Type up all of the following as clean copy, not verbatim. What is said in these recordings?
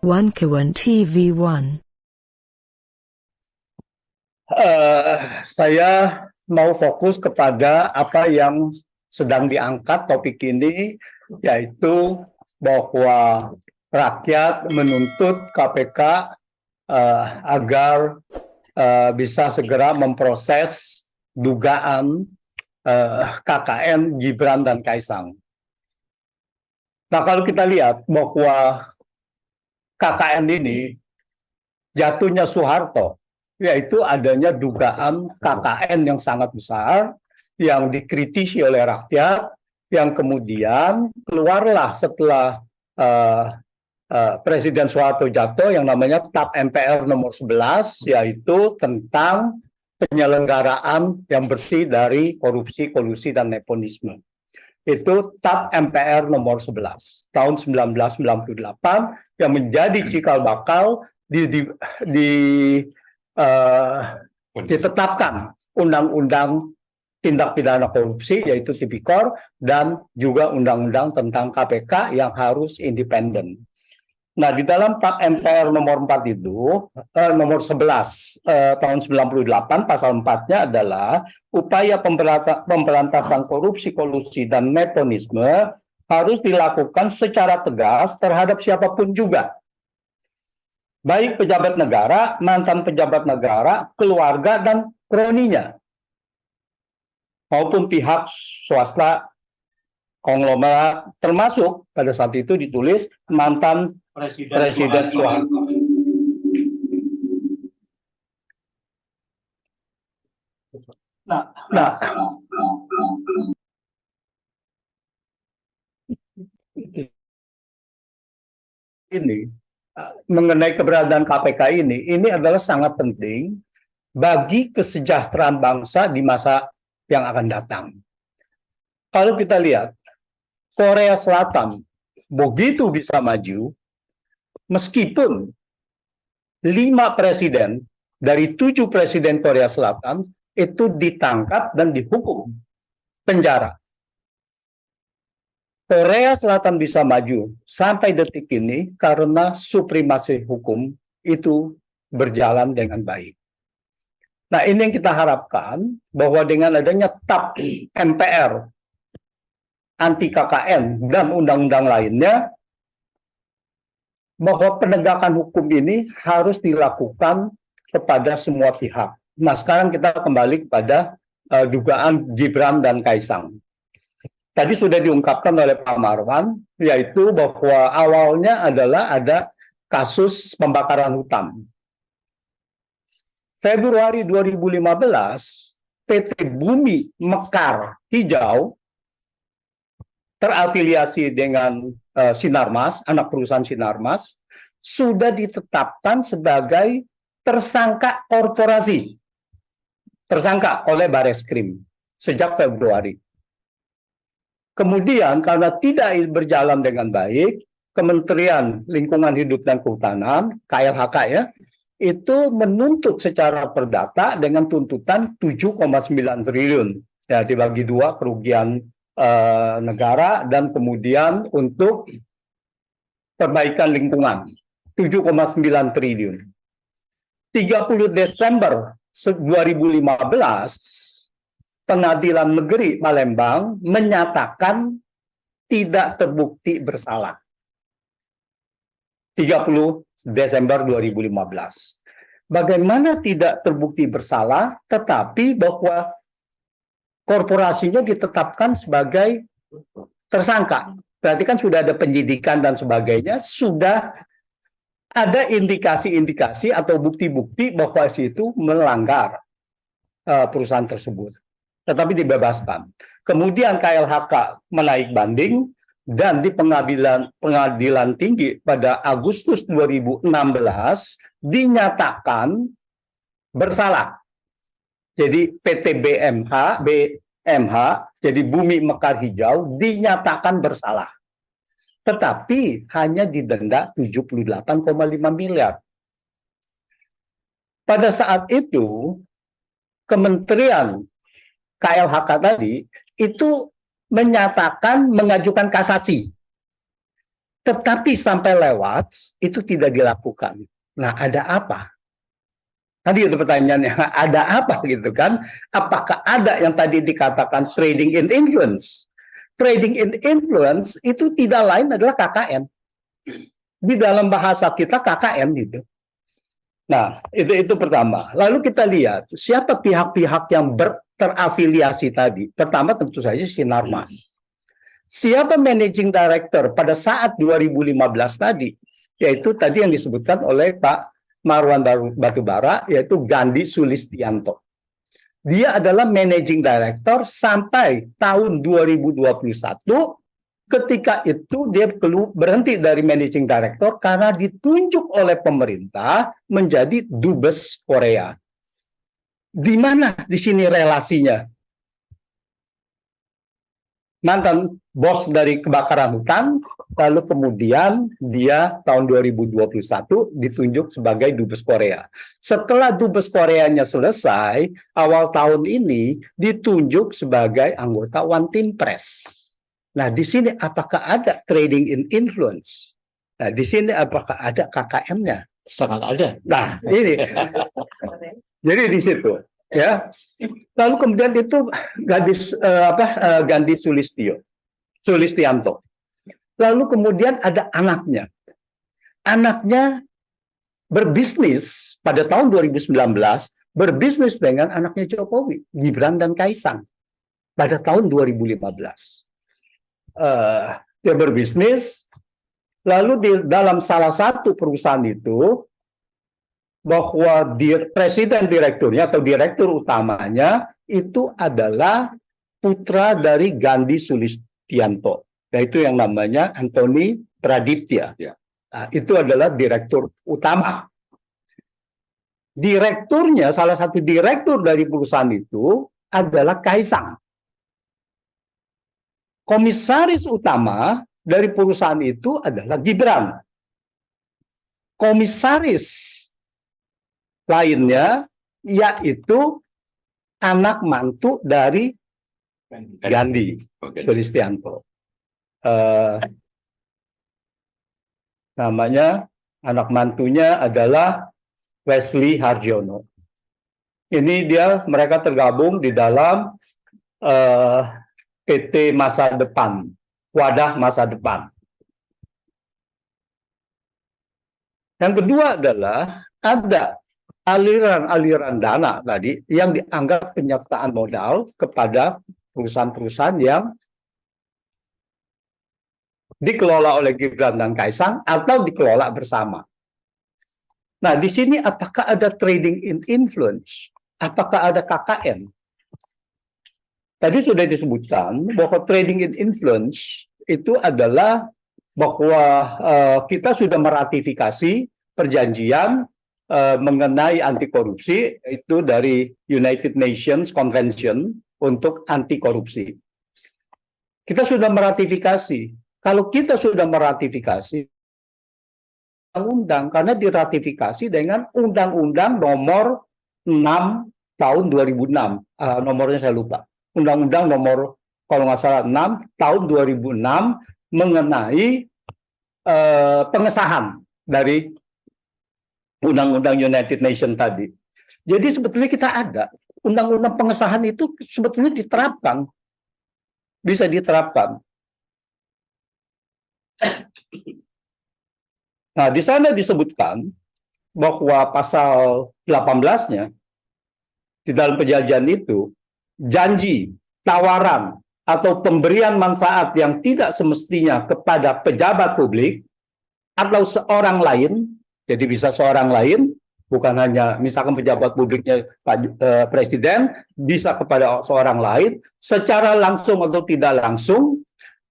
Kawan TV1. Saya mau fokus kepada apa yang sedang diangkat topik ini, yaitu bahwa rakyat menuntut KPK agar bisa segera memproses dugaan KKN Gibran dan Kaisang. Nah, kalau kita lihat bahwa KKN ini jatuhnya Soeharto, yaitu adanya dugaan KKN yang sangat besar, yang dikritisi oleh rakyat, yang kemudian keluarlah setelah Presiden Soeharto jatuh yang namanya TAP MPR nomor 11, yaitu tentang penyelenggaraan yang bersih dari korupsi, kolusi, dan nepotisme. Itu TAP MPR nomor 11 tahun 1998 yang menjadi cikal bakal ditetapkan Undang-Undang Tindak Pidana Korupsi, yaitu Tipikor, dan juga Undang-Undang tentang KPK yang harus independen. Nah, di dalam TAP MPR nomor 4 itu, nomor 11 tahun 98, pasal 4-nya adalah upaya pemberantasan korupsi, kolusi, dan nepotisme harus dilakukan secara tegas terhadap siapapun juga. Baik pejabat negara, mantan pejabat negara, keluarga, dan kroninya. Maupun pihak swasta, konglomerat, termasuk pada saat itu ditulis mantan Presiden Soeharto. Nah, ini mengenai keberadaan KPK ini adalah sangat penting bagi kesejahteraan bangsa di masa yang akan datang. Kalau kita lihat, Korea Selatan begitu bisa maju, meskipun 5 presiden dari 7 presiden Korea Selatan itu ditangkap dan dihukum penjara. Korea Selatan bisa maju sampai detik ini karena supremasi hukum itu berjalan dengan baik. Nah, ini yang kita harapkan, bahwa dengan adanya TAP MPR, anti KKN, dan undang-undang lainnya, bahwa penegakan hukum ini harus dilakukan kepada semua pihak. Nah, sekarang kita kembali kepada dugaan Gibran dan Kaisang. Tadi sudah diungkapkan oleh Pak Marwan, yaitu bahwa awalnya adalah ada kasus pembakaran hutan. Februari 2015, PT Bumi Mekar Hijau terafiliasi dengan Sinarmas, anak perusahaan Sinarmas, sudah ditetapkan sebagai tersangka korporasi, tersangka oleh Bareskrim sejak Februari. Kemudian karena tidak berjalan dengan baik, Kementerian Lingkungan Hidup dan Kehutanan, KLHK ya, itu menuntut secara perdata dengan tuntutan 7,9 triliun. Ya, dibagi 2, kerugian negara dan kemudian untuk perbaikan lingkungan, 7,9 triliun. 30 Desember 2015, Pengadilan Negeri Palembang menyatakan tidak terbukti bersalah. 30 Desember 2015. Bagaimana tidak terbukti bersalah, tetapi bahwa korporasinya ditetapkan sebagai tersangka? Berarti kan sudah ada penyidikan dan sebagainya, sudah ada indikasi-indikasi atau bukti-bukti bahwa itu melanggar perusahaan tersebut. Tetapi dibebaskan. Kemudian KLHK menaik banding dan di pengadilan tinggi pada Agustus 2016 dinyatakan bersalah. Jadi PT BMH, jadi Bumi Mekar Hijau dinyatakan bersalah. Tetapi hanya didenda 78,5 miliar. Pada saat itu Kementerian KLHK tadi itu menyatakan mengajukan kasasi. tetapi sampai lewat itu tidak dilakukan. Nah, ada apa? Tadi itu pertanyaannya, ada apa gitu kan? Apakah ada yang tadi dikatakan trading in influence? Trading in influence itu tidak lain adalah KKN. Di dalam bahasa kita KKN gitu. Nah, itu pertama. Lalu kita lihat siapa pihak-pihak yang terafiliasi tadi. Pertama tentu saja Sinarmas. Siapa managing director pada saat 2015 tadi? Yaitu tadi yang disebutkan oleh Pak Marwan Batubara, yaitu Gandhi Sulistianto. Dia adalah managing director sampai tahun 2021. Ketika itu dia berhenti dari managing director karena ditunjuk oleh pemerintah menjadi dubes Korea. Di mana di sini relasinya? Mantan bos dari kebakaran hutan, lalu kemudian dia tahun 2021 ditunjuk sebagai dubes Korea. Setelah dubes Koreanya selesai, awal tahun ini ditunjuk sebagai anggota One Team Press. Nah, di sini apakah ada trading in influence? Nah, di sini apakah ada KKN-nya? Sangat ada. Nah, ini. Jadi di situ, ya. Lalu kemudian itu Gandhi Sulistianto. Lalu kemudian ada anaknya. Anaknya berbisnis pada tahun 2019, berbisnis dengan anaknya Jokowi, Gibran dan Kaisang pada tahun 2015. Dia berbisnis, lalu di dalam salah satu perusahaan itu bahwa presiden direkturnya atau direktur utamanya itu adalah putra dari Gandhi Sulistianto, yaitu yang namanya Anthony Pradiptya. Ya. Nah, itu adalah direktur utama. Direkturnya, salah satu direktur dari perusahaan itu adalah Kaisang. Komisaris utama dari perusahaan itu adalah Gibran. Komisaris lainnya yaitu anak mantu dari Gandhi Sulistianto. Namanya anak mantunya adalah Wesley Harjono. Ini mereka tergabung di dalam PT Masa Depan, Wadah Masa Depan. Yang kedua adalah ada aliran-aliran dana tadi yang dianggap penyertaan modal kepada perusahaan-perusahaan yang dikelola oleh Gibran dan Kaisang atau dikelola bersama. Nah, di sini apakah ada trading in influence? Apakah ada KKN? Tadi sudah disebutkan bahwa trading in influence itu adalah bahwa kita sudah meratifikasi perjanjian mengenai anti korupsi itu dari United Nations Convention untuk anti korupsi. Kita sudah meratifikasi. Kalau kita sudah meratifikasi undang-undang karena diratifikasi dengan Undang-Undang Nomor 6 tahun 2006. Nomornya saya lupa. Undang-Undang Nomor kalau nggak salah 6 tahun 2006 mengenai pengesahan dari Undang-Undang United Nations tadi. Jadi sebetulnya kita ada undang-undang pengesahan itu sebetulnya diterapkan, bisa diterapkan. Nah, di sana disebutkan bahwa pasal 18-nya di dalam perjanjian itu janji, tawaran atau pemberian manfaat yang tidak semestinya kepada pejabat publik atau seorang lain, jadi bisa seorang lain, bukan hanya misalkan pejabat publiknya Pak Presiden, bisa kepada seorang lain, secara langsung atau tidak langsung,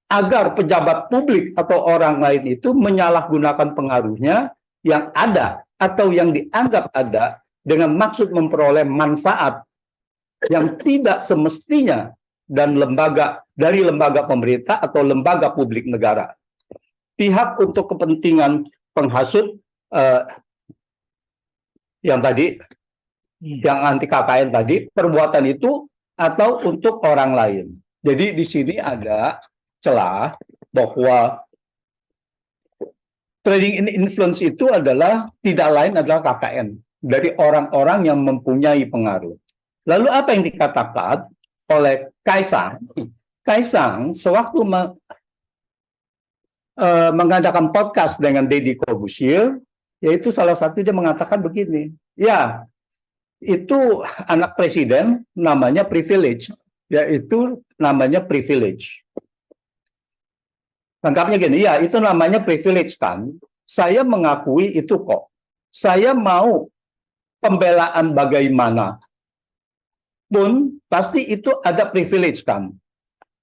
agar pejabat publik atau orang lain itu menyalahgunakan pengaruhnya yang ada atau yang dianggap ada dengan maksud memperoleh manfaat yang tidak semestinya dan dari lembaga pemerintah atau lembaga publik negara. Pihak untuk kepentingan penghasut yang tadi, yang anti KKN tadi, perbuatan itu atau untuk orang lain. Jadi di sini ada celah bahwa trading in influence itu adalah tidak lain adalah KKN dari orang-orang yang mempunyai pengaruh. Lalu apa yang dikatakan oleh Kaisang? Kaisang sewaktu mengadakan podcast dengan Deddy Corbuzier, yaitu salah satu dia mengatakan begini, ya itu anak presiden namanya privilege, yaitu namanya privilege. Lengkapnya gini, ya itu namanya privilege kan. Saya mengakui itu kok. Saya mau pembelaan bagaimana pun pasti itu ada privilege kan.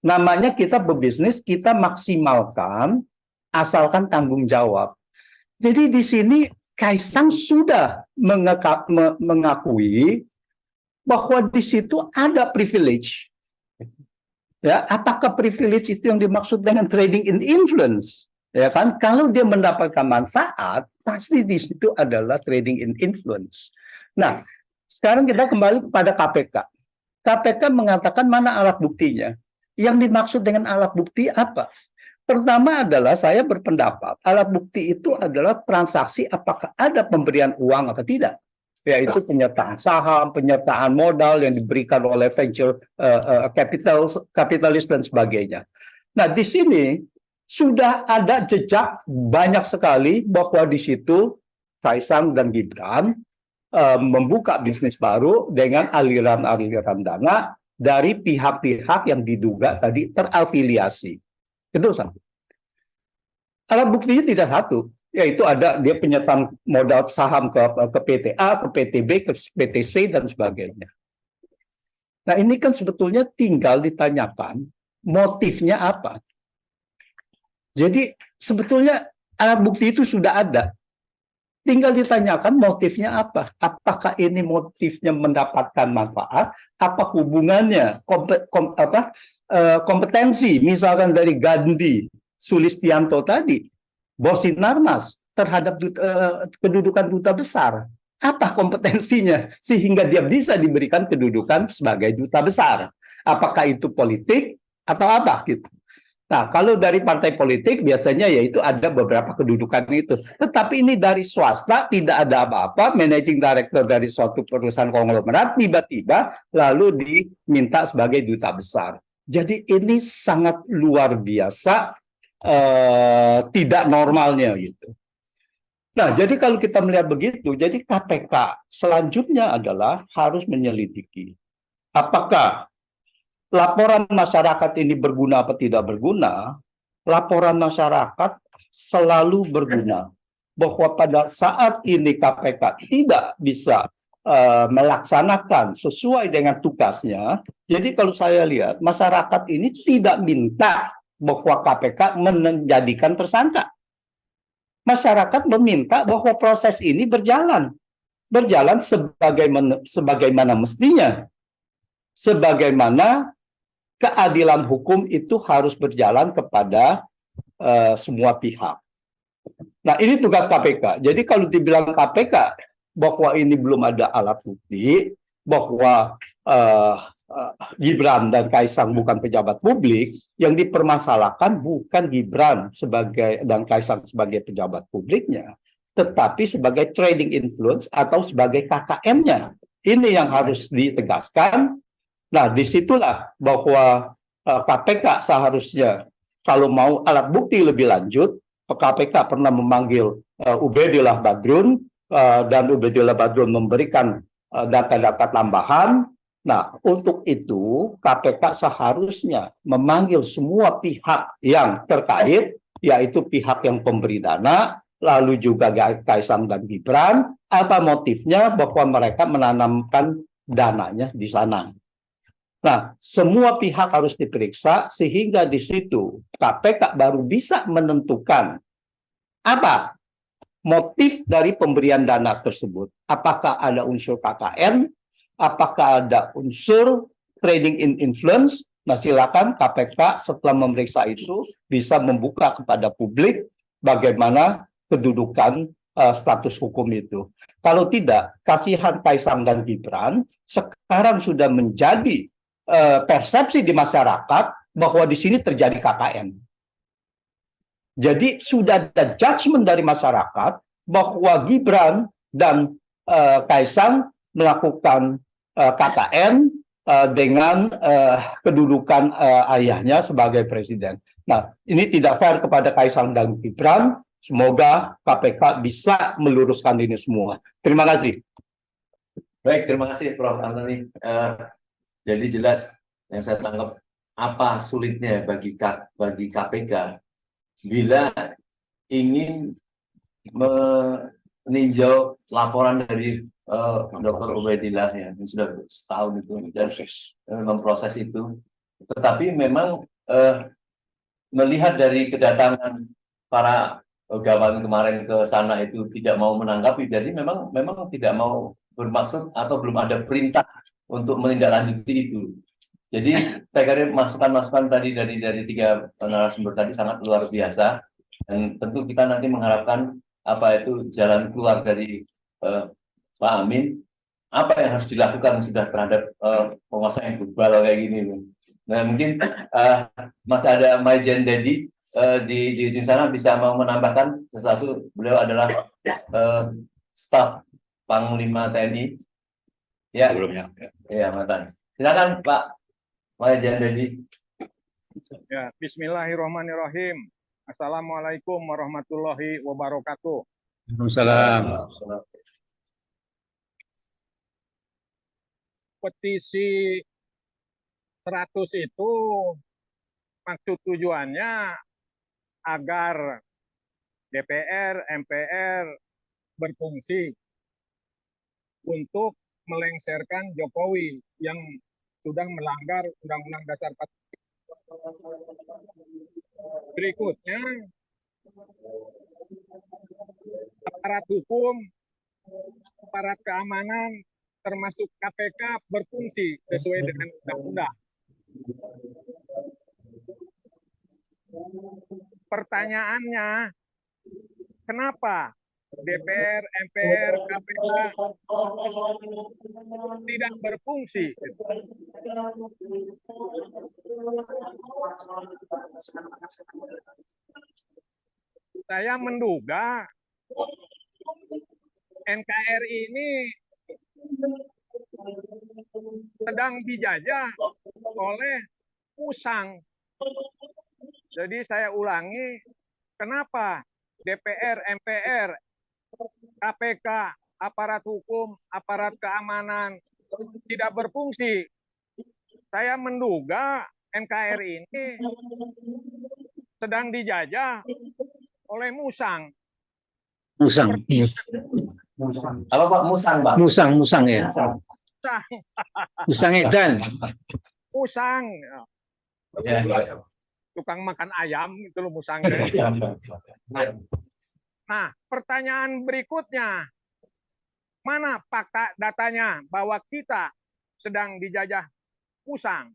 Namanya kita berbisnis, kita maksimalkan asalkan tanggung jawab. Jadi di sini Kaisang sudah mengakui bahwa di situ ada privilege. Ya, apakah privilege itu yang dimaksud dengan trading in influence? Ya kan, kalau dia mendapatkan manfaat, pasti di situ adalah trading in influence. Nah, sekarang kita kembali kepada KPK. KPK mengatakan mana alat buktinya? Yang dimaksud dengan alat bukti apa? Pertama adalah saya berpendapat alat bukti itu adalah transaksi apakah ada pemberian uang atau tidak. Yaitu penyertaan saham, penyertaan modal yang diberikan oleh venture kapitalis dan sebagainya. Nah, di sini sudah ada jejak banyak sekali bahwa di situ Kaisang dan Gibran membuka bisnis baru dengan aliran-aliran dana dari pihak-pihak yang diduga tadi terafiliasi. Itu satu. Alat buktinya tidak satu, yaitu ada dia penyertaan modal saham ke PTA, ke PTB, ke PTC dan sebagainya. Nah, ini kan sebetulnya tinggal ditanyakan motifnya apa. Jadi sebetulnya alat bukti itu sudah ada. Tinggal ditanyakan motifnya apa. Apakah ini motifnya mendapatkan manfaat? Apa hubungannya kompetensi misalkan dari Gandhi Sulistianto tadi, bos Sinarmas terhadap kedudukan duta besar. Apa kompetensinya sehingga dia bisa diberikan kedudukan sebagai duta besar? Apakah itu politik atau apa gitu? Nah, kalau dari partai politik biasanya yaitu ada beberapa kedudukan itu. Tetapi ini dari swasta tidak ada apa-apa, managing director dari suatu perusahaan konglomerat tiba-tiba lalu diminta sebagai duta besar. Jadi ini sangat luar biasa tidak normalnya gitu. Nah, jadi kalau kita melihat begitu, jadi KPK selanjutnya adalah harus menyelidiki apakah laporan masyarakat ini berguna atau tidak berguna. Laporan masyarakat selalu berguna. Bahwa pada saat ini KPK tidak bisa melaksanakan sesuai dengan tugasnya. Jadi kalau saya lihat, masyarakat ini tidak minta bahwa KPK menjadikan tersangka. Masyarakat meminta bahwa proses ini berjalan sebagaimana mestinya. Sebagaimana keadilan hukum itu harus berjalan kepada semua pihak. Nah, ini tugas KPK. Jadi kalau dibilang KPK bahwa ini belum ada alat bukti, bahwa Gibran dan Kaisang bukan pejabat publik, yang dipermasalahkan bukan Gibran dan Kaisang sebagai pejabat publiknya, tetapi sebagai trading influence atau sebagai KKN-nya. Ini yang harus ditegaskan. Nah, disitulah bahwa KPK seharusnya kalau mau alat bukti lebih lanjut, KPK pernah memanggil Ubedillah Badrun dan Ubedillah Badrun memberikan data-data tambahan. Nah, untuk itu KPK seharusnya memanggil semua pihak yang terkait, yaitu pihak yang pemberi dana, lalu juga Kaisang dan Gibran, apa motifnya bahwa mereka menanamkan dananya di sana. Nah, semua pihak harus diperiksa sehingga di situ KPK baru bisa menentukan apa motif dari pemberian dana tersebut. Apakah ada unsur KKN, apakah ada unsur trading in influence. Nah, silakan KPK setelah memeriksa itu bisa membuka kepada publik bagaimana kedudukan status hukum itu. Kalau tidak, kasihan Kaisang dan Gibran sekarang sudah menjadi persepsi di masyarakat bahwa di sini terjadi KKN. Jadi sudah ada judgement dari masyarakat bahwa Gibran dan Kaisang melakukan KKN dengan kedudukan ayahnya sebagai presiden. Nah, ini tidak fair kepada Kaisang dan Gibran. Semoga KPK bisa meluruskan ini semua. Terima kasih. Baik, terima kasih Prof. Antoni. Jadi jelas yang saya tangkap apa sulitnya bagi KPK bila ingin meninjau laporan dari Dr. Ubaidillah ya, yang sudah setahun itu dan memproses itu. Tetapi memang melihat dari kedatangan para pegawai kemarin ke sana itu tidak mau menanggapi, jadi memang tidak mau bermaksud atau belum ada perintah untuk menindaklanjuti itu. Jadi saya kira masukan-masukan tadi dari tiga narasumber tadi sangat luar biasa, dan tentu kita nanti mengharapkan apa itu jalan keluar dari Pak Amin, apa yang harus dilakukan sudah terhadap penguasa yang global kayak gini. Nah mungkin masih ada Maijen Dedi di ujung sana bisa mau menambahkan sesuatu. Beliau adalah staf Panglima TNI. Ya, sebelumnya. Ya, mantan. Silakan Pak Maijen Dedi. Ya, Bismillahirrahmanirrahim. Assalamualaikum warahmatullahi wabarakatuh. Waalaikumsalam. Petisi 100 itu maksud tujuannya agar DPR, MPR berfungsi untuk melengsarkan Jokowi yang sudah melanggar Undang-Undang Dasar 45. Berikutnya, aparat hukum, aparat keamanan, termasuk KPK berfungsi sesuai dengan undang-undang. Pertanyaannya, kenapa DPR, MPR, KPK tidak berfungsi? Saya menduga NKRI ini sedang dijajah oleh Pusang. Jadi saya ulangi, kenapa DPR, MPR, KPK, aparat hukum, aparat keamanan tidak berfungsi? Saya menduga NKRI ini sedang dijajah oleh Musang. Musang. Apa Pak? Musang, Pak? Musang ya. Musang. Musang Edan. Musang. Ya. Tukang makan ayam itu loh Musang. Nah, pertanyaan berikutnya, mana fakta datanya bahwa kita sedang dijajah Musang?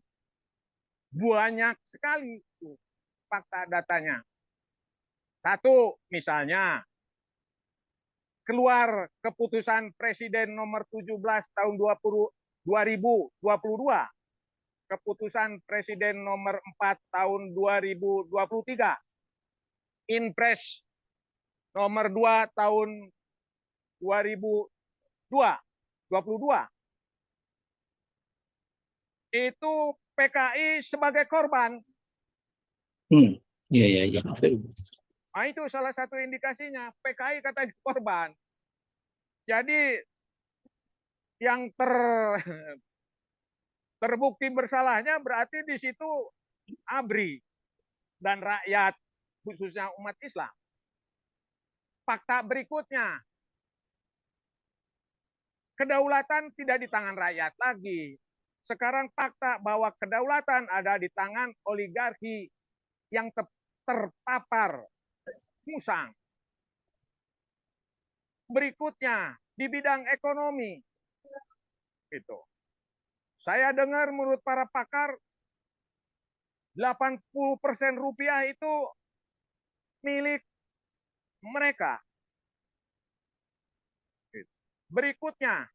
Banyak sekali fakta datanya. Satu, misalnya, keluar keputusan Presiden nomor 17 tahun 2022, keputusan Presiden nomor 4 tahun 2023, Inpres nomor 2 tahun 2022, itu PKI sebagai korban. Iya. Nah, itu salah satu indikasinya, PKI kata korban. Jadi yang terbukti bersalahnya berarti di situ ABRI dan rakyat, khususnya umat Islam. Fakta berikutnya, kedaulatan tidak di tangan rakyat lagi. Sekarang fakta bahwa kedaulatan ada di tangan oligarki yang terpapar Musang. Berikutnya, di bidang ekonomi. Itu. Saya dengar menurut para pakar, 80% rupiah itu milik mereka. Berikutnya,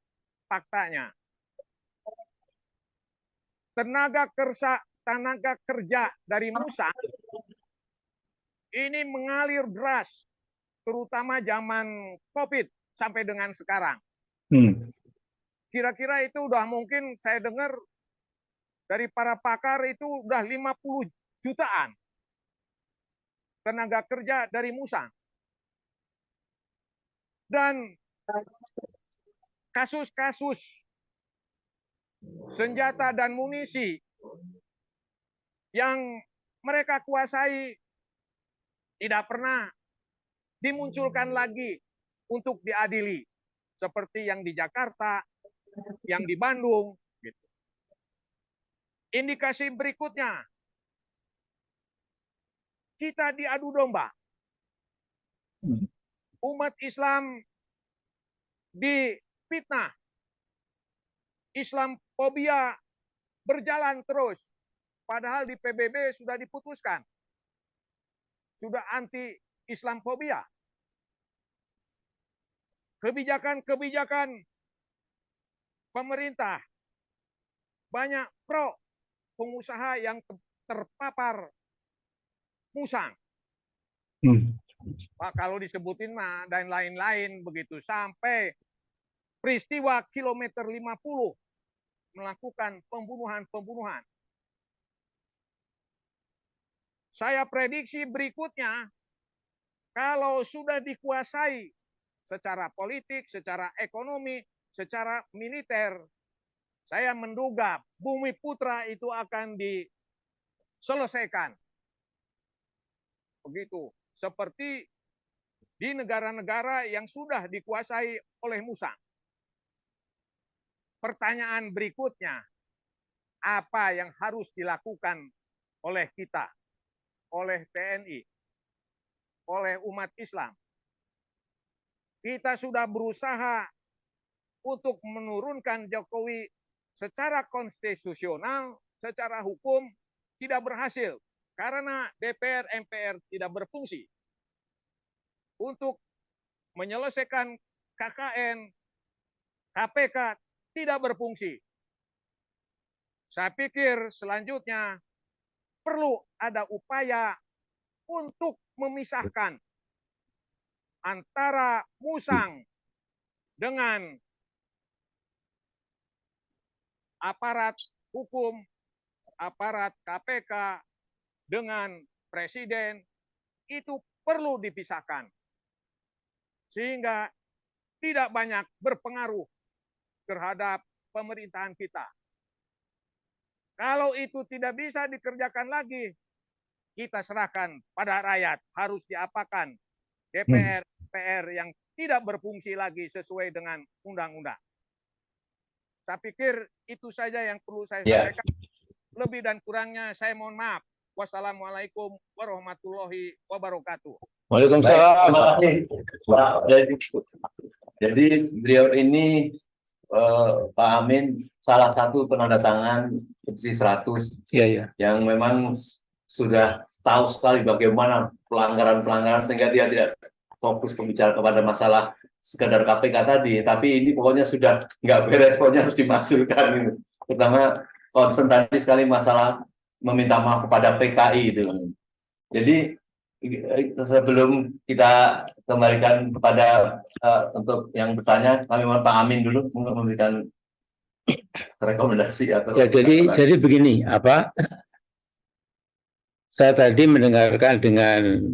faktanya. Tenaga kerja dari Musang ini mengalir deras, terutama zaman COVID sampai dengan sekarang. Kira-kira itu udah mungkin saya dengar dari para pakar itu udah 50 jutaan tenaga kerja dari Musang. Dan kasus-kasus senjata dan munisi yang mereka kuasai tidak pernah dimunculkan lagi untuk diadili. Seperti yang di Jakarta, yang di Bandung. Gitu. Indikasi berikutnya, kita diadu domba. Umat Islam difitnah. Islamfobia berjalan terus. Padahal di PBB sudah diputuskan. Sudah anti Islamfobia. Kebijakan-kebijakan pemerintah banyak pro pengusaha yang terpapar musang. Pak, kalau disebutin mah dan lain-lain begitu sampai peristiwa kilometer 50 melakukan pembunuhan. Saya prediksi berikutnya, kalau sudah dikuasai secara politik, secara ekonomi, secara militer, saya menduga Bumi Putra itu akan diselesaikan. Begitu. Seperti di negara-negara yang sudah dikuasai oleh Musang. Pertanyaan berikutnya, apa yang harus dilakukan oleh kita, oleh TNI, oleh umat Islam? Kita sudah berusaha untuk menurunkan Jokowi secara konstitusional, secara hukum, tidak berhasil. Karena DPR, MPR tidak berfungsi untuk menyelesaikan KKN, KPK tidak berfungsi. Saya pikir selanjutnya perlu ada upaya untuk memisahkan antara Musang dengan aparat hukum, aparat KPK, dengan presiden, itu perlu dipisahkan. Sehingga tidak banyak berpengaruh terhadap pemerintahan kita. Kalau itu tidak bisa dikerjakan lagi, kita serahkan pada rakyat. Harus diapakan DPR, MPR yang tidak berfungsi lagi sesuai dengan undang-undang. Saya pikir itu saja yang perlu saya sampaikan. Lebih dan kurangnya saya mohon maaf. Wassalamualaikum warahmatullahi wabarakatuh. Waalaikumsalam. Terima kasih. Jadi beliau ini Pak Amin salah satu penandatangan petisi 100 yang memang sudah tahu sekali bagaimana pelanggaran-pelanggaran sehingga dia tidak fokus berbicara kepada masalah sekedar KPK tadi, tapi ini pokoknya sudah nggak beres, pokoknya harus dimasukkan gitu. Pertama concern tadi sekali masalah meminta maaf kepada PKI itu. Jadi sebelum kita kembalikan kepada untuk yang bertanya, kami mohon Pak Amin dulu untuk memberikan rekomendasi atau ya. Jadi begini, saya tadi mendengarkan dengan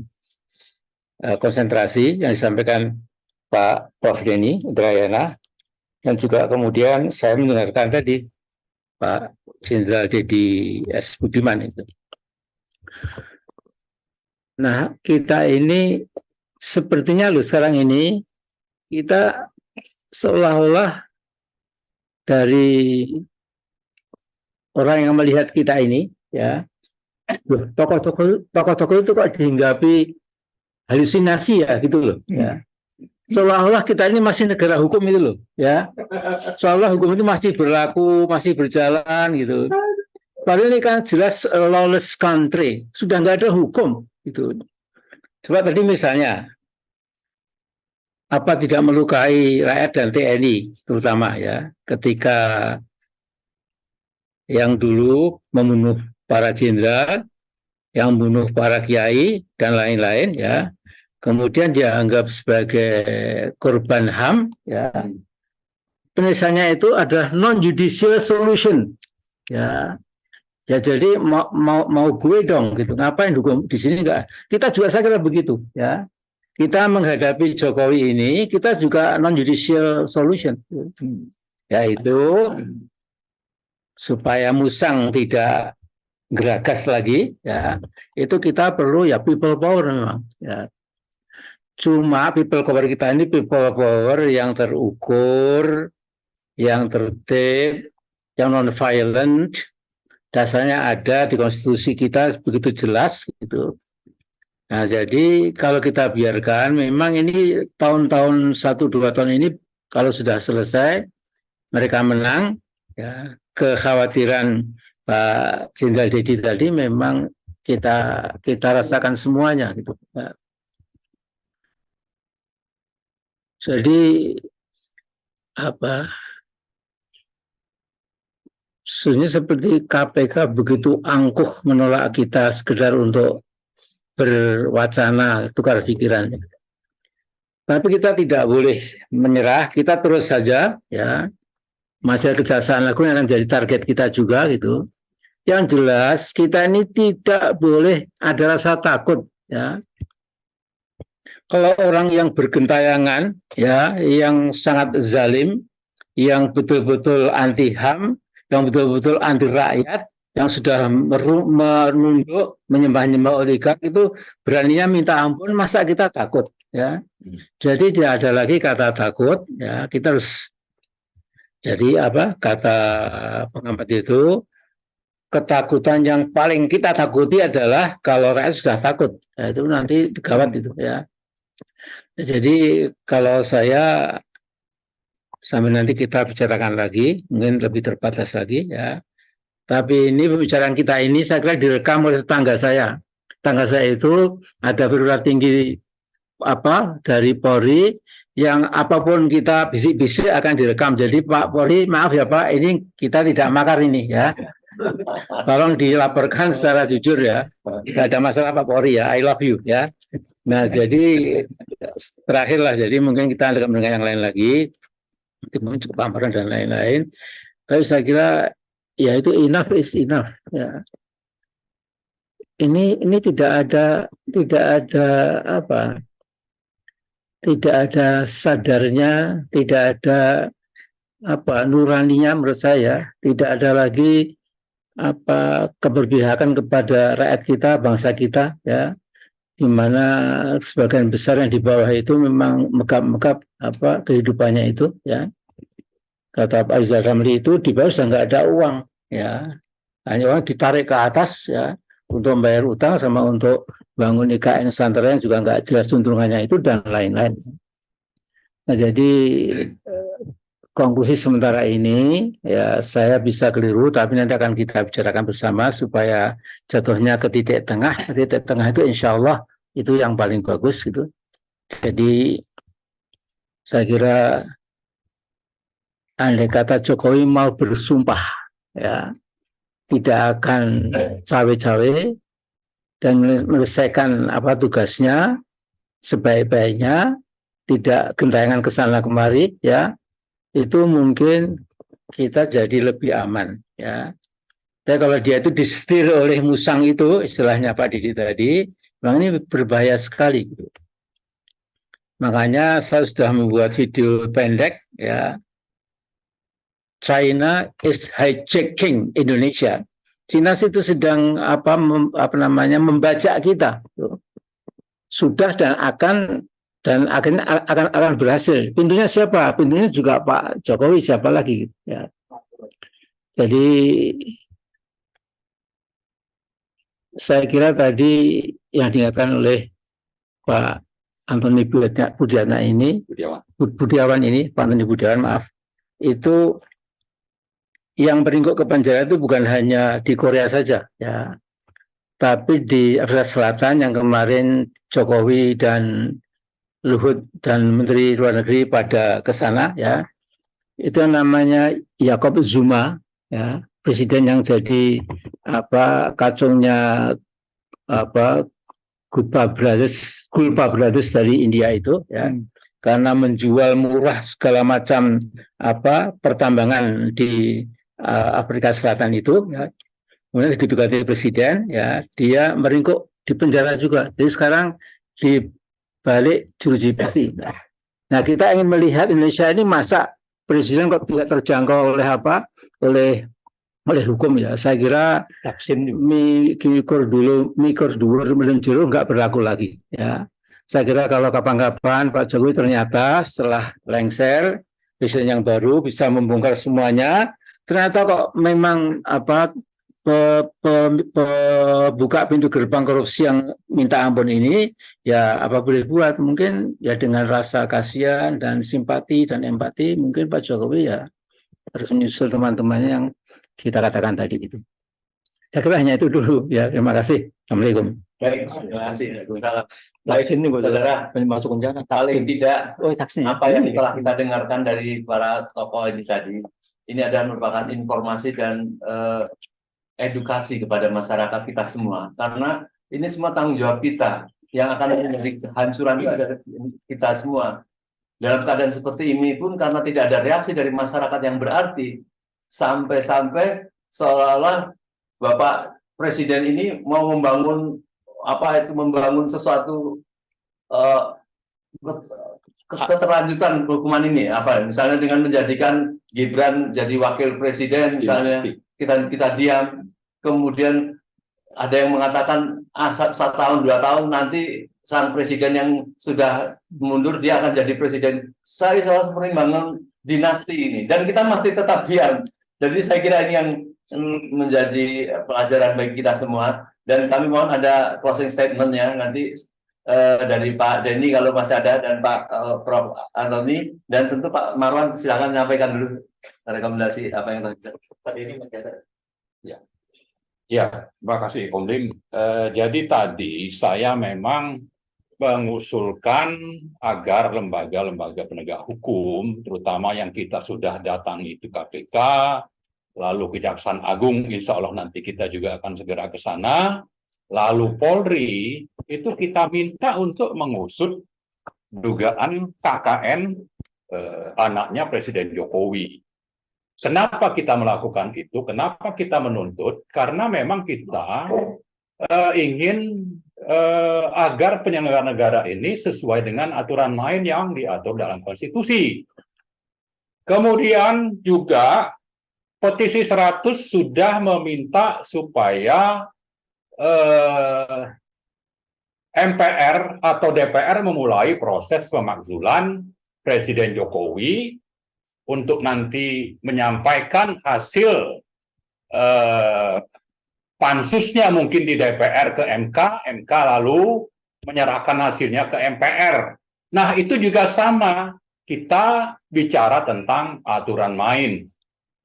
konsentrasi yang disampaikan Pak Prof. Denny Indrayana, dan juga kemudian saya mendengarkan tadi Pak Jenderal Deddy S. Budiman itu. Nah, kita ini sepertinya sekarang ini kita seolah-olah dari orang yang melihat kita ini, ya, tokoh-tokoh itu kok dihinggapi halusinasi ya, gitu loh. Ya. Seolah-olah kita ini masih negara hukum itu loh, ya. Seolah hukum itu masih berlaku, masih berjalan gitu. Padahal ini kan jelas lawless country, sudah nggak ada hukum gitu. Coba tadi misalnya apa tidak melukai rakyat dan TNI terutama ya, ketika yang dulu membunuh para jenderal yang membunuh para kiai dan lain-lain ya. Kemudian dia anggap sebagai korban HAM ya. Penulisannya itu adalah non-judicial solution ya. Ya jadi mau gue dong gitu. Ngapain hukum di sini enggak? Kita juga saya kira begitu ya. Kita menghadapi Jokowi ini kita juga non-judicial solution. Yaitu supaya musang tidak geragas lagi ya. Itu kita perlu ya people power memang ya. Cuma people power kita ini people power yang terukur, yang tertib, yang non-violent, dasarnya ada di konstitusi kita begitu jelas gitu. Nah, jadi kalau kita biarkan, memang ini tahun-tahun 1-2 tahun ini kalau sudah selesai, mereka menang, ya, kekhawatiran Pak Jenderal Dedi tadi memang kita rasakan semuanya gitu. Nah, jadi apa? Sebenarnya seperti KPK begitu angkuh menolak kita sekedar untuk berwacana tukar pikiran. Tapi kita tidak boleh menyerah, kita terus saja ya. Masalah Kejaksaan Agung akan jadi target kita juga gitu. Yang jelas kita ini tidak boleh ada rasa takut ya. Kalau orang yang bergentayangan ya, yang sangat zalim, yang betul-betul anti HAM, yang betul-betul anti rakyat, yang sudah menunduk, menyembah-nyembah oligark itu beraninya minta ampun, masa kita takut ya. Jadi tidak ada lagi kata takut ya, kita harus jadi apa kata pengamat itu, ketakutan yang paling kita takuti adalah kalau rakyat sudah takut ya, itu nanti gawat itu ya. Jadi kalau saya sampai nanti kita bicarakan lagi, mungkin lebih terbatas lagi ya. Tapi ini pembicaraan kita ini saya kira direkam oleh tetangga saya. Tetangga saya itu ada perwira tinggi apa dari Polri yang apapun kita bisik-bisik akan direkam. Jadi Pak Polri, maaf ya Pak, ini kita tidak makar ini ya. Tolong dilaporkan secara jujur ya. Tidak ada masalah Pak Polri ya. I love you ya. Nah jadi terakhirlah. Jadi mungkin kita akan mendengar yang lain lagi. Mungkin cukup pameran dan lain-lain. Tapi saya kira ya itu enough is enough ya. Ini tidak ada apa? Tidak ada sadarnya, tidak ada apa nuraninya menurut saya, tidak ada lagi apa keberpihakan kepada rakyat kita, bangsa kita ya. Di mana sebagian besar yang di bawah itu memang megap-megap apa kehidupannya itu ya. Kata Pak Rizal Ramli itu di bawah sudah nggak ada uang ya, hanya uang ditarik ke atas ya untuk membayar utang sama untuk bangun IKN Nusantara yang juga nggak jelas untungannya itu dan lain-lain. Nah jadi konklusi sementara ini ya saya bisa keliru, tapi nanti akan kita bicarakan bersama supaya jatuhnya ke titik tengah. Titik tengah itu insya Allah itu yang paling bagus gitu. Jadi saya kira andai kata Jokowi mau bersumpah ya tidak akan cawe-cawe dan menyelesaikan apa tugasnya sebaik-baiknya, tidak gentayangan kesana kemari ya, itu mungkin kita jadi lebih aman ya. Tapi kalau dia itu disetir oleh musang itu, istilahnya Pak Didi tadi, memang ini berbahaya sekali. Makanya saya sudah membuat video pendek ya. China is hijacking Indonesia. China itu sedang membajak kita. Sudah dan akhirnya akan berhasil. Pintunya siapa? Pintunya juga Pak Jokowi, siapa lagi ya. Jadi saya kira tadi yang diingatkan oleh Pak Antoni Budiawan ini, Pak Antoni Budiawan maaf, itu yang beringkuk ke penjara itu bukan hanya di Korea saja ya, tapi di Afrika Selatan yang kemarin Jokowi dan Luhut dan Menteri Luar Negeri pada ke sana ya, itu namanya Jacob Zuma ya, presiden yang jadi apa kacungnya apa Gulpa Brothers dari India itu ya, karena menjual murah segala macam apa pertambangan di Afrika Selatan itu ya. Kemudian begitu ganti presiden ya, dia meringkuk di penjara juga. Jadi sekarang di balik jeruji besi. Nah, kita ingin melihat Indonesia ini masa presiden kok tidak terjangkau oleh apa? Oleh hukum ya. Saya kira vaksin mikor dulu sebelum juru nggak berlaku lagi ya. Saya kira kalau kapan-kapan Pak Jokowi ternyata setelah lengser presiden yang baru bisa membongkar semuanya, ternyata kok memang apa buka pintu gerbang korupsi yang minta ampun ini ya apa boleh buat, mungkin ya dengan rasa kasihan dan simpati dan empati mungkin Pak Jokowi ya harus menyusul teman-temannya yang kita katakan tadi itu. Saya kira hanya itu dulu ya, terima kasih. Assalamualaikum. Baik, terima kasih. Waalaikumsalam. Baik, sini Saudara, masuk penjara. paling tidak Saksi. apa yang telah kita dengarkan dari para tokoh ini tadi, ini adalah merupakan informasi dan edukasi kepada masyarakat kita semua, karena ini semua tanggung jawab kita yang akan menjadi kehancuran kita semua. Dalam keadaan seperti ini pun karena tidak ada reaksi dari masyarakat yang berarti, sampai-sampai seolah-olah Bapak Presiden ini mau membangun membangun sesuatu keterlanjutan hukuman ini, misalnya dengan menjadikan Gibran jadi wakil presiden, misalnya kita diam, kemudian ada yang mengatakan 1 tahun 2 tahun nanti sang presiden yang sudah mundur dia akan jadi presiden. Saya seperti membangun dinasti ini dan kita masih tetap diam. Jadi saya kira ini yang menjadi pelajaran bagi kita semua, dan kami mohon ada closing statementnya nanti dari Pak Denny kalau masih ada, dan Pak Prof Antoni, dan tentu Pak Marwan silakan menyampaikan dulu rekomendasi apa yang tadi ini. Ya, terima kasih Om Lim. Jadi tadi saya memang mengusulkan agar lembaga-lembaga penegak hukum, terutama yang kita sudah datangi itu KPK, lalu Kejaksaan Agung, insya Allah nanti kita juga akan segera ke sana, lalu Polri, itu kita minta untuk mengusut dugaan KKN anaknya Presiden Jokowi. Kenapa kita melakukan itu? Kenapa kita menuntut? Karena memang kita ingin agar penyelenggara negara ini sesuai dengan aturan main yang diatur dalam konstitusi. Kemudian juga petisi 100 sudah meminta supaya MPR atau DPR memulai proses pemakzulan Presiden Jokowi untuk nanti menyampaikan hasil pansusnya mungkin di DPR ke MK, MK lalu menyerahkan hasilnya ke MPR. Nah, itu juga sama, kita bicara tentang aturan main.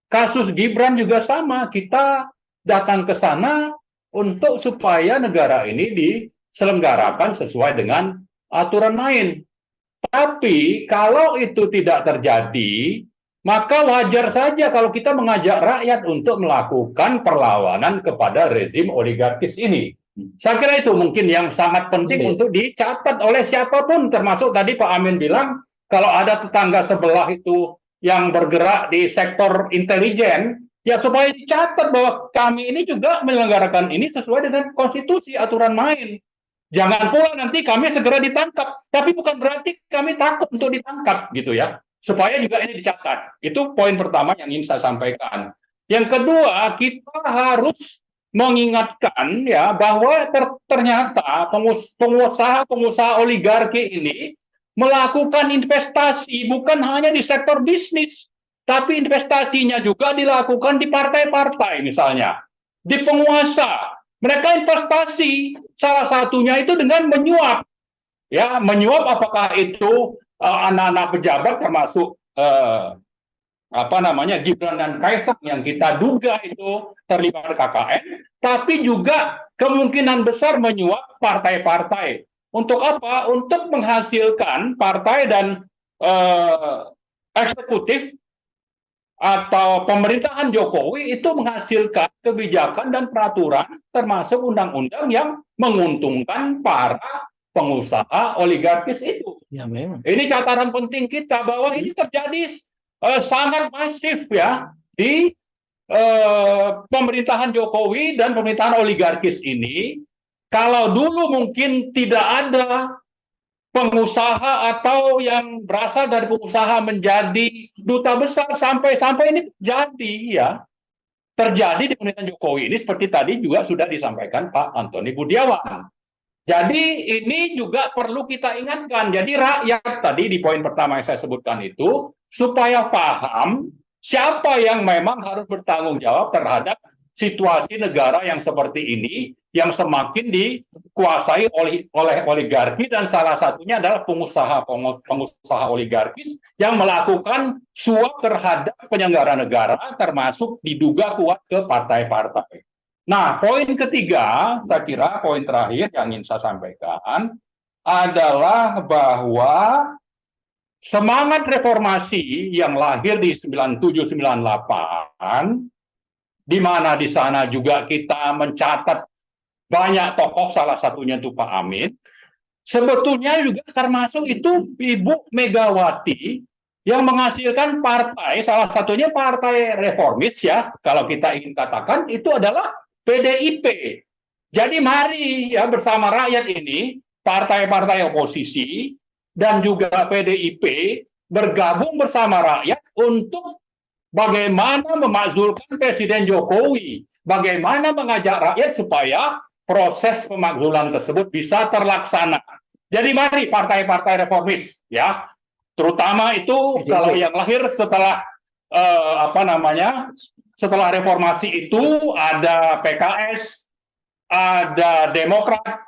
Kasus Gibran juga sama, kita datang ke sana untuk supaya negara ini diselenggarakan sesuai dengan aturan main. Tapi kalau itu tidak terjadi, maka wajar saja kalau kita mengajak rakyat untuk melakukan perlawanan kepada rezim oligarkis ini. Saya kira itu mungkin yang sangat penting untuk dicatat oleh siapapun, termasuk tadi Pak Amin bilang, kalau ada tetangga sebelah itu yang bergerak di sektor intelijen, ya supaya dicatat bahwa kami ini juga menyelenggarakan ini sesuai dengan konstitusi, aturan main. Jangan pula nanti kami segera ditangkap, tapi bukan berarti kami takut untuk ditangkap, gitu ya. Supaya juga ini dicatat. Itu poin pertama yang ingin saya sampaikan. Yang kedua, kita harus mengingatkan ya bahwa ternyata pengusaha oligarki ini melakukan investasi bukan hanya di sektor bisnis, tapi investasinya juga dilakukan di partai-partai misalnya, di penguasa. Mereka investasi salah satunya itu dengan menyuap. Ya, menyuap apakah itu anak-anak pejabat termasuk Gibran dan Kaisang yang kita duga itu terlibat KKN, tapi juga kemungkinan besar menyuap partai-partai. Untuk apa? Untuk menghasilkan partai dan eksekutif atau pemerintahan Jokowi itu menghasilkan kebijakan dan peraturan termasuk undang-undang yang menguntungkan para pengusaha oligarkis itu. Ya memang. Ini catatan penting kita bahwa ini terjadi sangat masif ya di pemerintahan Jokowi dan pemerintahan oligarkis ini. Kalau dulu mungkin tidak ada pengusaha atau yang berasal dari pengusaha menjadi duta besar sampai ini terjadi ya. Terjadi di pemerintahan Jokowi ini seperti tadi juga sudah disampaikan Pak Antoni Budiawan. Jadi ini juga perlu kita ingatkan. Jadi rakyat tadi di poin pertama yang saya sebutkan itu supaya paham siapa yang memang harus bertanggung jawab terhadap situasi negara yang seperti ini yang semakin dikuasai oleh oligarki dan salah satunya adalah pengusaha oligarkis yang melakukan suap terhadap penyelenggara negara termasuk diduga kuat ke partai-partai. Nah, poin ketiga, saya kira poin terakhir yang ingin saya sampaikan adalah bahwa semangat reformasi yang lahir di 97-98, di mana di sana juga kita mencatat banyak tokoh, salah satunya itu Pak Amin, sebetulnya juga termasuk itu Ibu Megawati yang menghasilkan partai, salah satunya partai reformis ya, kalau kita ingin katakan itu adalah PDIP. Jadi mari ya bersama rakyat ini, partai-partai oposisi dan juga PDIP bergabung bersama rakyat untuk bagaimana memakzulkan Presiden Jokowi, bagaimana mengajak rakyat supaya proses pemakzulan tersebut bisa terlaksana. Jadi mari partai-partai reformis ya, terutama itu kalau yang lahir setelah setelah reformasi itu ada PKS, ada Demokrat,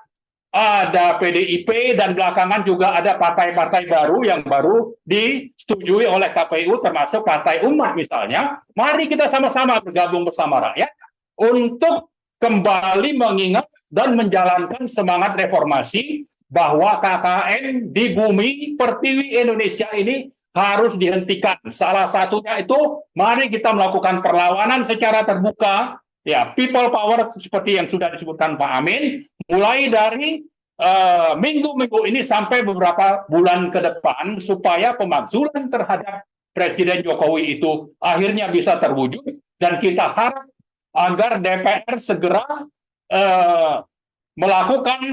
ada PDIP, dan belakangan juga ada partai-partai baru yang baru disetujui oleh KPU termasuk Partai Umat misalnya. Mari kita sama-sama bergabung bersama rakyat untuk kembali mengingat dan menjalankan semangat reformasi bahwa KKN di bumi pertiwi Indonesia ini harus dihentikan. Salah satunya itu mari kita melakukan perlawanan secara terbuka, ya people power seperti yang sudah disebutkan Pak Amin, mulai dari minggu-minggu ini sampai beberapa bulan ke depan supaya pemakzulan terhadap Presiden Jokowi itu akhirnya bisa terwujud dan kita harap agar DPR segera melakukan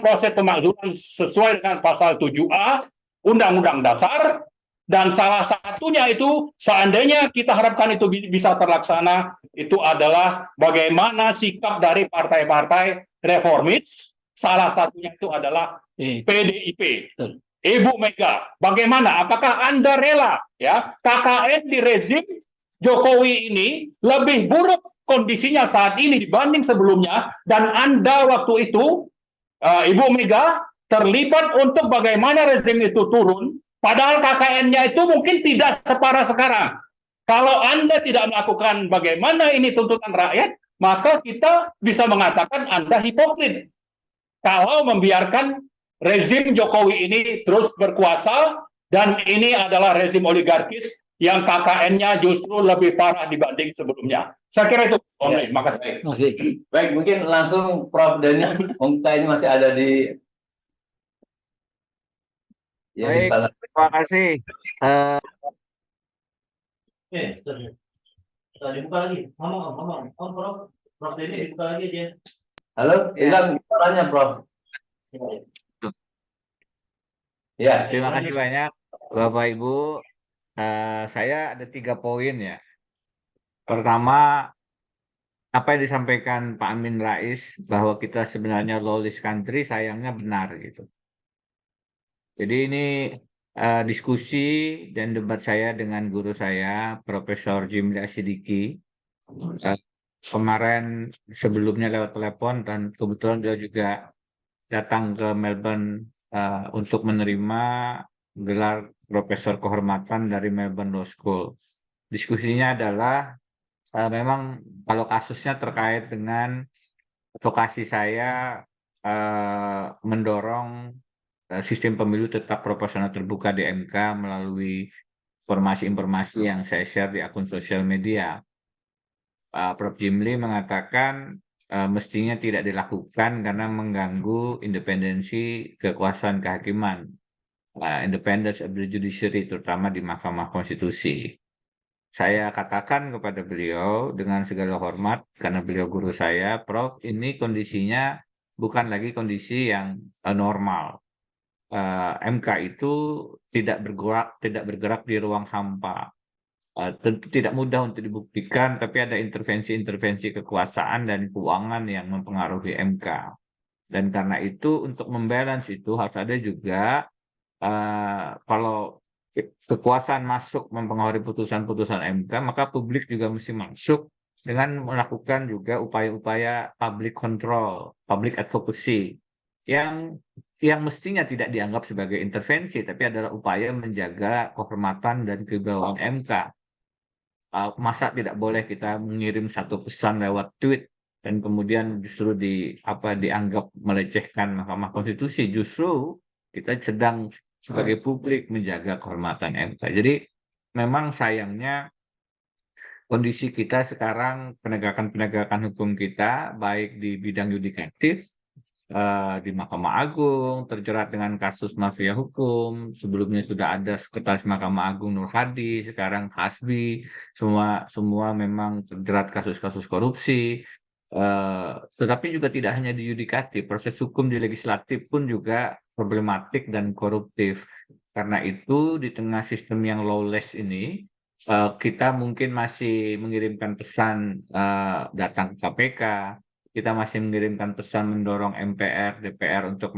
proses pemakzulan sesuai dengan pasal 7A Undang-Undang Dasar, dan salah satunya itu seandainya kita harapkan itu bisa terlaksana itu adalah bagaimana sikap dari partai-partai reformis, salah satunya itu adalah PDIP. Ibu Mega, bagaimana? Apakah Anda rela ya KKN di rezim Jokowi ini lebih buruk kondisinya saat ini dibanding sebelumnya, dan Anda waktu itu Ibu Mega terlibat untuk bagaimana rezim itu turun, padahal KKN-nya itu mungkin tidak separah sekarang. Kalau Anda tidak melakukan bagaimana ini tuntutan rakyat, maka kita bisa mengatakan Anda hipokrit. Kalau membiarkan rezim Jokowi ini terus berkuasa, dan ini adalah rezim oligarkis yang KKN-nya justru lebih parah dibanding sebelumnya. Saya kira itu. Terima kasih. Baik, mungkin langsung Prof. Daniel, kita ini masih ada di... Ya, Baik, terima kasih. Dibuka lagi. Ngomong, Prof. Denny dibuka lagi dia. Halo, Ilham, tanya Prof. Ya. Terima kasih banyak, Bapak Ibu. Saya ada 3 poin ya. Pertama, apa yang disampaikan Pak Amin Rais bahwa kita sebenarnya lawless country, sayangnya benar gitu. Jadi ini diskusi dan debat saya dengan guru saya, Profesor Jimli Asidiki. Kemarin sebelumnya lewat telepon, dan kebetulan dia juga datang ke Melbourne untuk menerima gelar Profesor Kehormatan dari Melbourne Law School. Diskusinya adalah memang kalau kasusnya terkait dengan advokasi saya mendorong sistem pemilu tetap proporsional terbuka di MK melalui informasi-informasi yang saya share di akun sosial media. Prof. Jimli mengatakan mestinya tidak dilakukan karena mengganggu independensi kekuasaan kehakiman, independence of the judiciary, terutama di Mahkamah Konstitusi. Saya katakan kepada beliau dengan segala hormat, karena beliau guru saya, Prof, ini kondisinya bukan lagi kondisi yang normal. MK itu tidak bergerak di ruang hampa. Tentu tidak mudah untuk dibuktikan, tapi ada intervensi-intervensi kekuasaan dan keuangan yang mempengaruhi MK. Dan karena itu untuk membalance itu harus ada juga kalau kekuasaan masuk mempengaruhi putusan-putusan MK, maka publik juga mesti masuk dengan melakukan juga upaya-upaya public control, public advocacy, yang mestinya tidak dianggap sebagai intervensi, tapi adalah upaya menjaga kehormatan dan kewibawaan MK. Masa tidak boleh kita mengirim satu pesan lewat tweet dan kemudian justru dianggap melecehkan Mahkamah Konstitusi. Justru kita sedang sebagai publik menjaga kehormatan MK. Jadi memang sayangnya kondisi kita sekarang, penegakan-penegakan hukum kita baik di bidang yudikatif, di Mahkamah Agung terjerat dengan kasus mafia hukum. Sebelumnya sudah ada Sekretaris Mahkamah Agung Nur Hadi, sekarang Hasbi, semua memang terjerat kasus-kasus korupsi. Tetapi juga tidak hanya di yudikatif, proses hukum di legislatif pun juga problematik dan koruptif. Karena itu di tengah sistem yang lawless ini, kita mungkin masih mengirimkan pesan datang ke KPK, kita masih mengirimkan pesan mendorong MPR, DPR untuk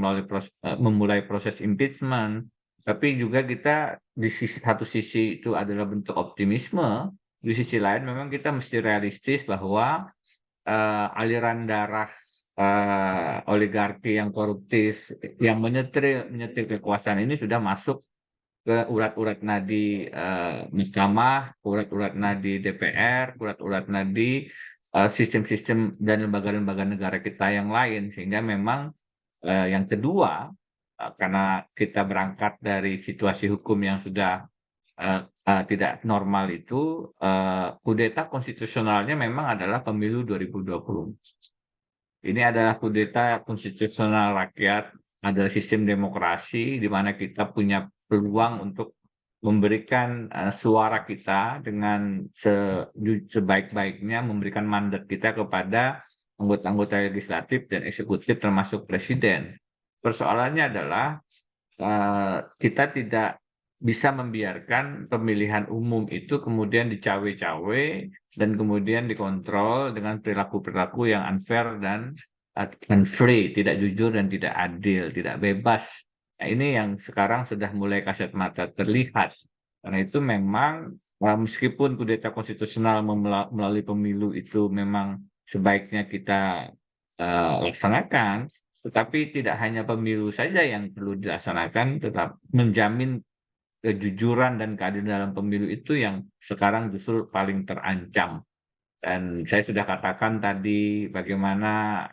memulai proses impeachment, tapi juga kita di satu sisi itu adalah bentuk optimisme, di sisi lain memang kita mesti realistis bahwa aliran darah oligarki yang koruptif yang menyetir kekuasaan ini sudah masuk ke urat-urat nadi mahkamah, urat-urat nadi DPR, urat-urat nadi sistem-sistem dan lembaga-lembaga negara kita yang lain, sehingga memang yang kedua, karena kita berangkat dari situasi hukum yang sudah tidak normal itu, kudeta konstitusionalnya memang adalah pemilu 2020. Ini adalah kudeta konstitusional rakyat, adalah sistem demokrasi di mana kita punya peluang untuk memberikan suara kita dengan sebaik-baiknya, memberikan mandat kita kepada anggota-anggota legislatif dan eksekutif termasuk presiden. Persoalannya adalah kita tidak bisa membiarkan pemilihan umum itu kemudian dicawe-cawe dan kemudian dikontrol dengan perilaku-perilaku yang unfair dan unfree, tidak jujur dan tidak adil, tidak bebas. Nah, ini yang sekarang sudah mulai kasat mata terlihat. Karena itu memang meskipun kudeta konstitusional melalui pemilu itu memang sebaiknya kita laksanakan, tetapi tidak hanya pemilu saja yang perlu dilaksanakan, tetap menjamin kejujuran dan keadilan dalam pemilu itu yang sekarang justru paling terancam. Dan saya sudah katakan tadi bagaimana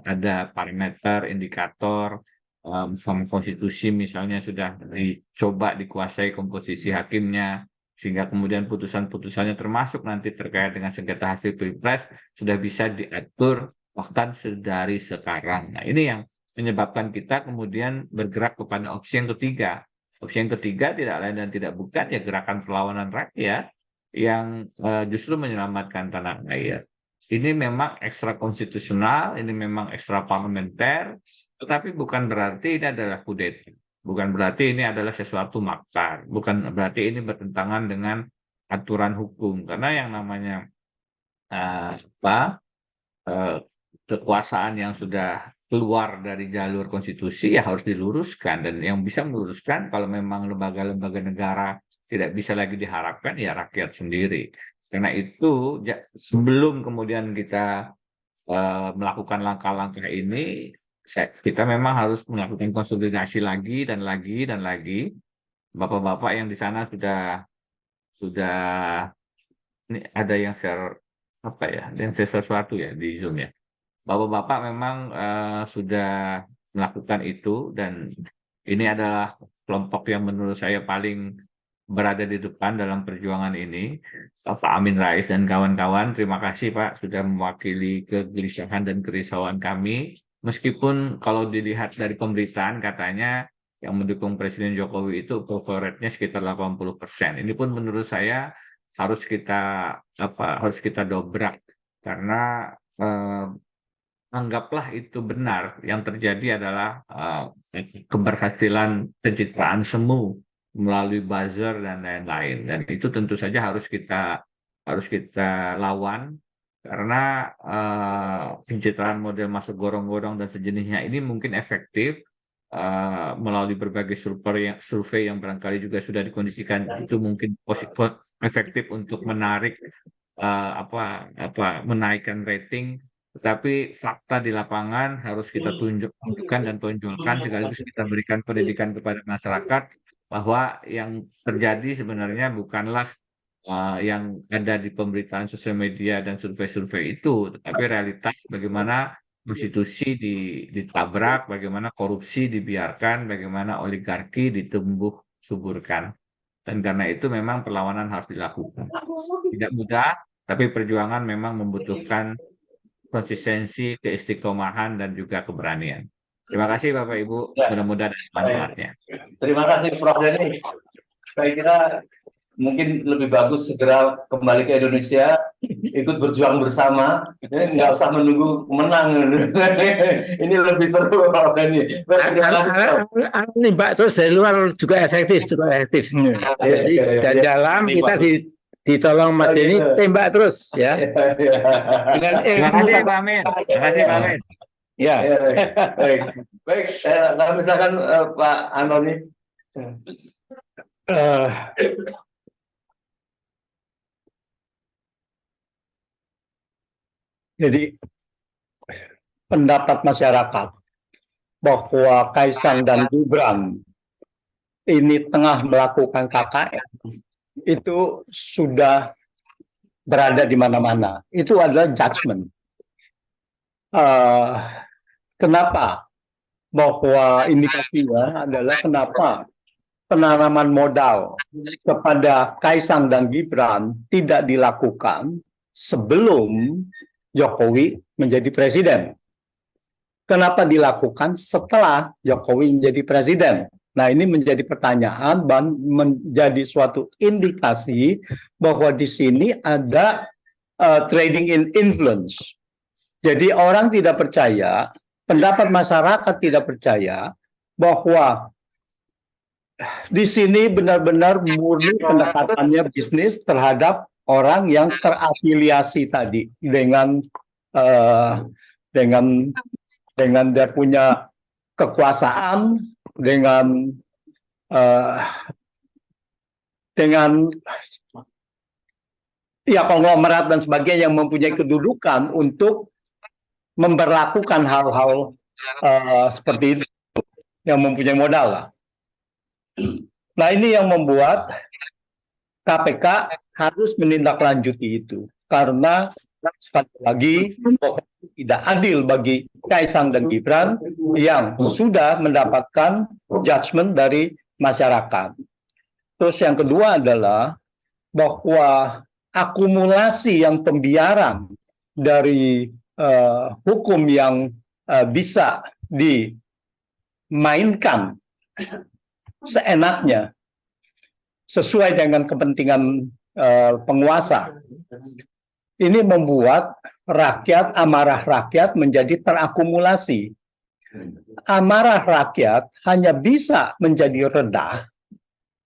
ada parameter, indikator, Mahkamah Konstitusi misalnya sudah dicoba dikuasai komposisi hakimnya, sehingga kemudian putusan-putusannya termasuk nanti terkait dengan sengketa hasil pilpres sudah bisa diatur bahkan sedari sekarang. Nah, ini yang menyebabkan kita kemudian bergerak kepada opsi yang ketiga. Opsi yang ketiga tidak lain dan tidak bukan ya gerakan perlawanan rakyat yang justru menyelamatkan tanah air. Ini memang ekstra konstitusional, ini memang ekstra parlementer, tetapi bukan berarti ini adalah kudeta. Bukan berarti ini adalah sesuatu makar. Bukan berarti ini bertentangan dengan aturan hukum. Karena yang namanya kekuasaan yang sudah keluar dari jalur konstitusi ya harus diluruskan, dan yang bisa meluruskan kalau memang lembaga-lembaga negara tidak bisa lagi diharapkan ya rakyat sendiri. Karena itu sebelum kemudian kita melakukan langkah-langkah ini, kita memang harus melakukan konsolidasi lagi dan lagi dan lagi. Bapak-bapak yang di sana sudah ini ada yang share sesuatu ya di Zoom ya. Bapak-bapak memang sudah melakukan itu, dan ini adalah kelompok yang menurut saya paling berada di depan dalam perjuangan ini. Pak Amin Rais dan kawan-kawan, terima kasih Pak sudah mewakili kegelisahan dan kerisauan kami. Meskipun kalau dilihat dari pemberitaan katanya yang mendukung Presiden Jokowi itu approval rate-nya sekitar 80%. Ini pun menurut saya harus kita dobrak karena anggaplah itu benar, yang terjadi adalah keberhasilan pencitraan semu melalui buzzer dan lain-lain, dan itu tentu saja harus kita lawan karena pencitraan model masuk gorong-gorong dan sejenisnya ini mungkin efektif melalui berbagai survei yang barangkali juga sudah dikondisikan, itu mungkin efektif untuk menarik menaikkan rating. Tetapi fakta di lapangan harus kita tunjukkan dan tonjolkan, sekaligus kita berikan pendidikan kepada masyarakat bahwa yang terjadi sebenarnya bukanlah yang ada di pemberitaan sosial media dan survei-survei itu, tetapi realitas bagaimana konstitusi ditabrak, bagaimana korupsi dibiarkan, bagaimana oligarki ditumbuh suburkan. Dan karena itu memang perlawanan harus dilakukan. Tidak mudah, tapi perjuangan memang membutuhkan konsistensi, keistiqomahan, dan juga keberanian. Terima kasih Bapak Ibu, mudah-mudahan ada manfaatnya. Terima kasih Prof. Denny. Saya kira mungkin lebih bagus segera kembali ke Indonesia, ikut berjuang bersama, nggak usah menunggu menang. Ini lebih seru Prof. Denny. Ini Mbak, terus dari luar juga efektif. Jadi dari dalam kita ditolong Mas Denny, tembak terus ya. Terima kasih Pak Amin. Terima kasih Pak Amin. Ya. Baik. Kalau misalkan Pak Anoni. Jadi pendapat masyarakat bahwa Kaisang dan Gibran ini tengah melakukan KKN itu sudah berada di mana-mana. Itu adalah judgment. Kenapa? Bahwa indikasinya adalah kenapa penanaman modal kepada Kaisang dan Gibran tidak dilakukan sebelum Jokowi menjadi presiden. Kenapa dilakukan setelah Jokowi menjadi presiden? Nah, ini menjadi pertanyaan dan menjadi suatu indikasi bahwa di sini ada trading in influence. Jadi orang tidak percaya, pendapat masyarakat tidak percaya bahwa di sini benar-benar murni pendekatannya bisnis terhadap orang yang terafiliasi tadi dengan dia punya kekuasaan, dengan konglomerat dan sebagainya yang mempunyai kedudukan untuk memperlakukan hal-hal seperti itu, yang mempunyai modal lah. Nah, ini yang membuat KPK harus menindaklanjuti itu, karena sekali lagi tidak adil bagi Kaisang dan Gibran yang sudah mendapatkan judgment dari masyarakat. Terus yang kedua adalah bahwa akumulasi yang pembiaran dari hukum yang bisa dimainkan seenaknya sesuai dengan kepentingan penguasa. Ini membuat amarah rakyat menjadi terakumulasi. Amarah rakyat hanya bisa menjadi reda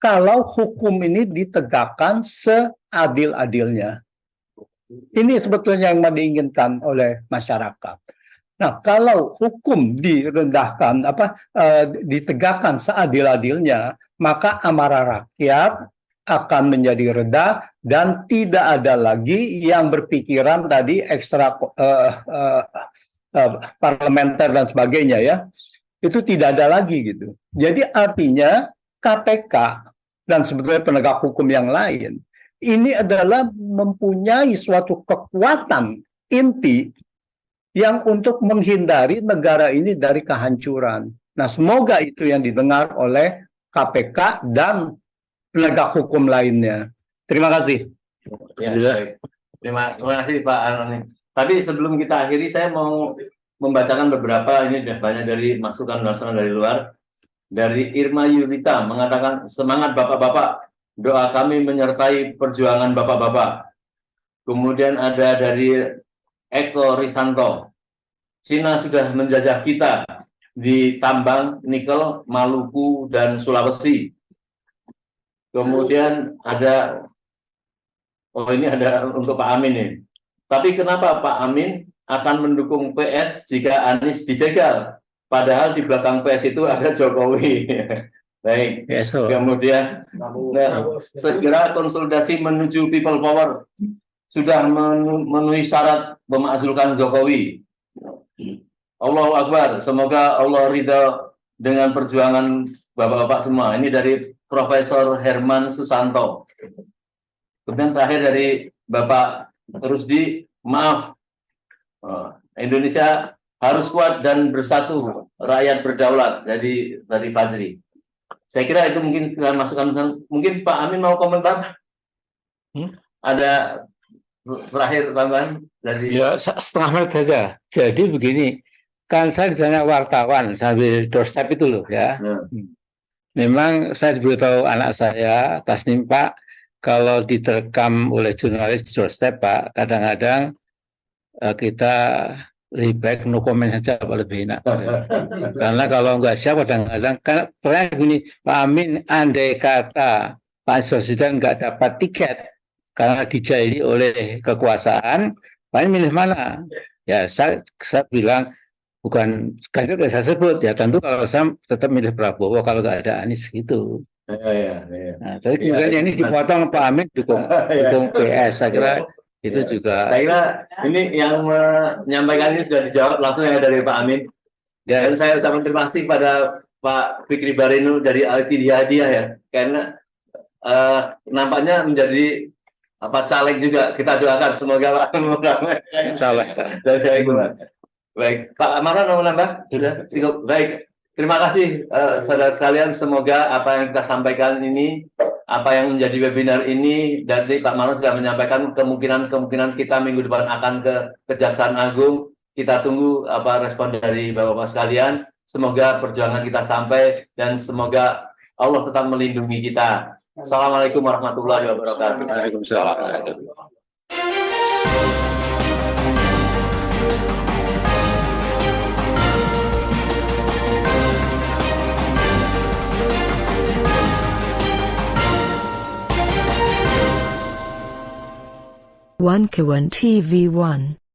kalau hukum ini ditegakkan seadil-adilnya. Ini sebetulnya yang diinginkan oleh masyarakat. Nah, kalau hukum ditegakkan seadil-adilnya, maka amarah rakyat akan menjadi reda dan tidak ada lagi yang berpikiran tadi ekstra parlementer dan sebagainya ya. Itu tidak ada lagi gitu. Jadi artinya KPK dan sebetulnya penegak hukum yang lain ini adalah mempunyai suatu kekuatan inti yang untuk menghindari negara ini dari kehancuran. Nah, semoga itu yang didengar oleh KPK dan penegak hukum lainnya. Terima kasih. Ya, Bisa. baik. Terima kasih Pak Anoni. Tapi sebelum kita akhiri, saya mau membacakan beberapa, ini sudah banyak dari masukan dari luar. Dari Irma Yulita mengatakan, semangat Bapak-Bapak, doa kami menyertai perjuangan Bapak-Bapak. Kemudian ada dari Eko Risanto, Cina sudah menjajah kita di tambang nikel, Maluku, dan Sulawesi. Kemudian ada, ini ada untuk Pak Amin nih. Tapi kenapa Pak Amin akan mendukung PS jika Anies dijegal? Padahal di belakang PS itu ada Jokowi. Baik. Ya, so. Kemudian segera konsolidasi menuju people power. Sudah memenuhi syarat memakzulkan Jokowi. Allahu Akbar. Semoga Allah ridha dengan perjuangan Bapak-bapak semua. Ini dari Profesor Herman Susanto. Kemudian terakhir dari Bapak Rusdi, maaf, Indonesia harus kuat dan bersatu, rakyat berdaulat. Jadi dari Fajri. Saya kira itu mungkin masukan. Mungkin Pak Amin mau komentar? Ada terakhir tambahan dari? Ya, setengah menit saja. Jadi begini, kan saya ditanya wartawan sambil doorstep itu loh ya. Memang saya diberitahu anak saya, Tasnim Pak, kalau diterekam oleh jurnalis doorstep Pak, kadang-kadang kita lebih baik no comment saja lebih enak. Karena kalau nggak siap kadang-kadang kan pernah gini, Pak Amin andai kata Pak Anies Baswedan nggak dapat tiket karena dijaili oleh kekuasaan, Pak Amin milih mana? Ya saya bilang bukan ganjar saya sebut ya, tentu kalau saya tetap milih Prabowo kalau nggak ada Anies gitu. Nah, tapi kemudian ini dipotong Pak Amin dukung PS, saya kira itu juga. Saya kira ini yang menyampaikan ini sudah dijawab langsung ya dari Pak Amin. Dan saya ucapkan terima kasih pada Pak Fikri Barenu dari Al-Qidiyah ya, karena nampaknya menjadi caleg juga. Kita doakan semoga Pak Salah. Baik, Pak Amara mau nambah? Sudah cukup. Baik, terima kasih saudara sekalian. Semoga apa yang kita sampaikan ini, apa yang menjadi webinar ini, dari Pak Mano sudah menyampaikan kemungkinan kita minggu depan akan ke Kejaksaan Agung. Kita tunggu apa respon dari Bapak-Bapak sekalian. Semoga perjuangan kita sampai dan semoga Allah tetap melindungi kita. Assalamualaikum warahmatullahi wabarakatuh. Waalaikumsalam. One Kawan TV 1